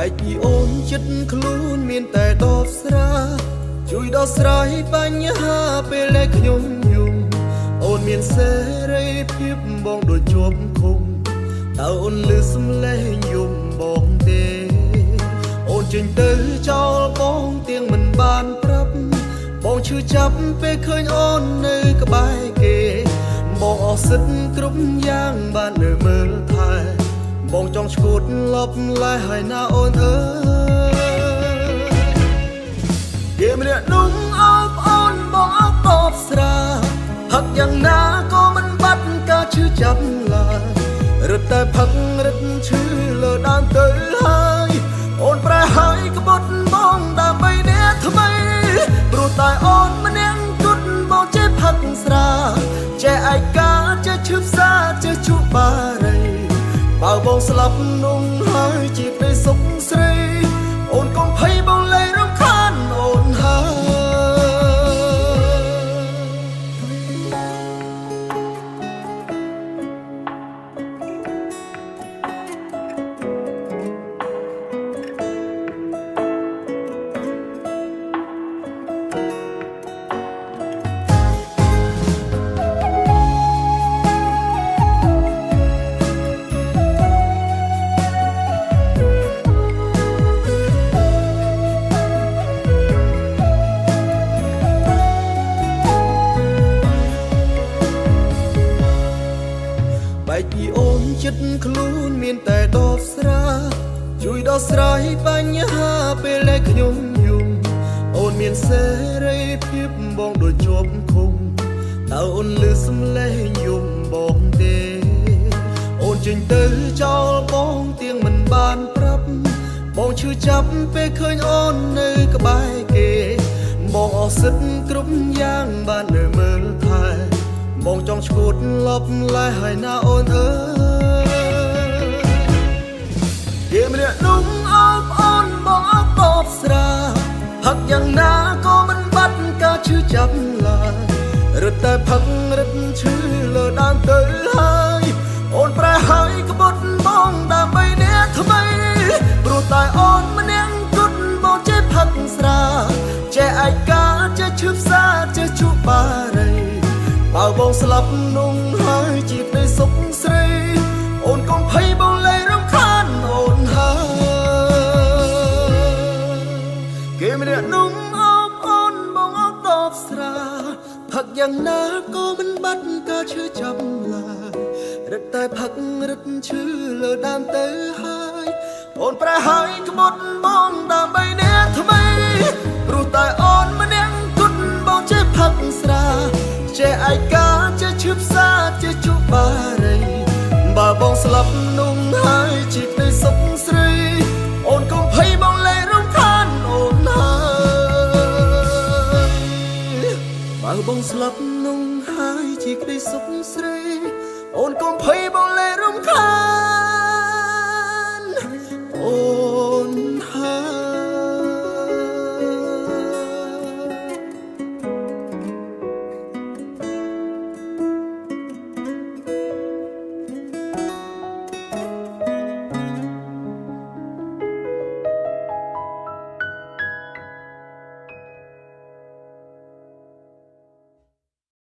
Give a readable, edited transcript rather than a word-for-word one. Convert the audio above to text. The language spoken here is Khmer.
បែកពីអូនចិត្តខ្លួនមានតែដបស្រាជួយដោះស្រាយបញ្ហាពេលដែលខ្ញុំយំអូនមានសេរីភាពបងដូចជាប់ឃុំតើអូនលឺសំឡេងយំបងទេអូនចេញទៅចោលបងទាំងមិនបានប្រាប់បងឈឺចាប់ពេលឃើញអូននៅក្បែរគេបងអស់សិទ្ធគ្រប់យ៉ាងបាននៅមើលថែបងចង់ឈួតលប់លែហើយណាអូនអើយគេម្នាក់នោះអោបអូនបងអោបតបស្រាហឹកយ៉ាងណាក៏មិនបាត់ការឈឺចាប់ឡើយរឹតតែផឹករឹតឈឺលើដើមទៅហើយអូនប្រែហើយក្បត់បងដើម្បីអ្នកថ្មីព្រោះតែអូនម្នាក់គត់បងចេះផឹកស្រាចេះឯកាចេះឈឺផ្សាចេះជក់បារីបើបងស្លាប់នោះហើយជាក្តីសុខស្រីអូនកុំភ័យបងលែងរំខានអូនហើយបែកពីអូនចិត្តខ្លួនមានតែដបស្រាជួយដោះស្រាយបញ្ហាពេលដែលខ្ញុំយំអូនមានសេរីភាពបងដូចជាប់ឃុំតើអូនលឺសំឡេងយំបងទេអូនចេញទៅចោលបងទាំងមិនបានប្រាប់បងឈឺចាប់ពេលឃើញអូននៅក្បែរគេបងអស់សិទ្ធគ្រប់យ៉ាងបាននៅមើលថែបងចង់ឈួតលប់លែហើយណាអូនអើយគេម្នាក់នោះអោបអូនបងអោបតបស្រាហឹកយ៉ាងណាក៏មិនបាត់ការឈឺចាប់ឡើយរឹតតែផឹករឹតឈឺលើដើមទៅហើយអូនប្រែហើយក្បត់បងដើម្បីអ្នកថ្មីព្រោះតែអូនម្នាក់គត់បងចេះផឹកស្រាចេះឯកាចេះឈឺផ្សាចេះជក់បារីបើបងស្លាប់នោះហើយជាក្តីសុខស្រីអូនកុំភ័យបងលែងរំខានអូនហើយគេម្នាក់នោះអោបអូនបងអោបតបស្រាផឹកយ៉ាងណាក៏មិនបាត់ការឈឺចាប់ឡើយរឹតតែផឹករឹតឈឺលើដើមទៅហើយអូនប្រែហើយក្បត់បងដើម្បីអ្នកថ្មីព្រោះតែអូនម្នាក់គត់បងចេះផឹកស្រាចេះឯកាចេះឈឺផ្សាចេះជក់បារីបើបងស្លាប់នោះហើយជាក្តីសុខស្រីអូនកុំភ័យបងលែងរំខានអូនហើយបើបងស្លាប់នោះហើយជាក្តីសុខស្រីអូនកុំភ័យ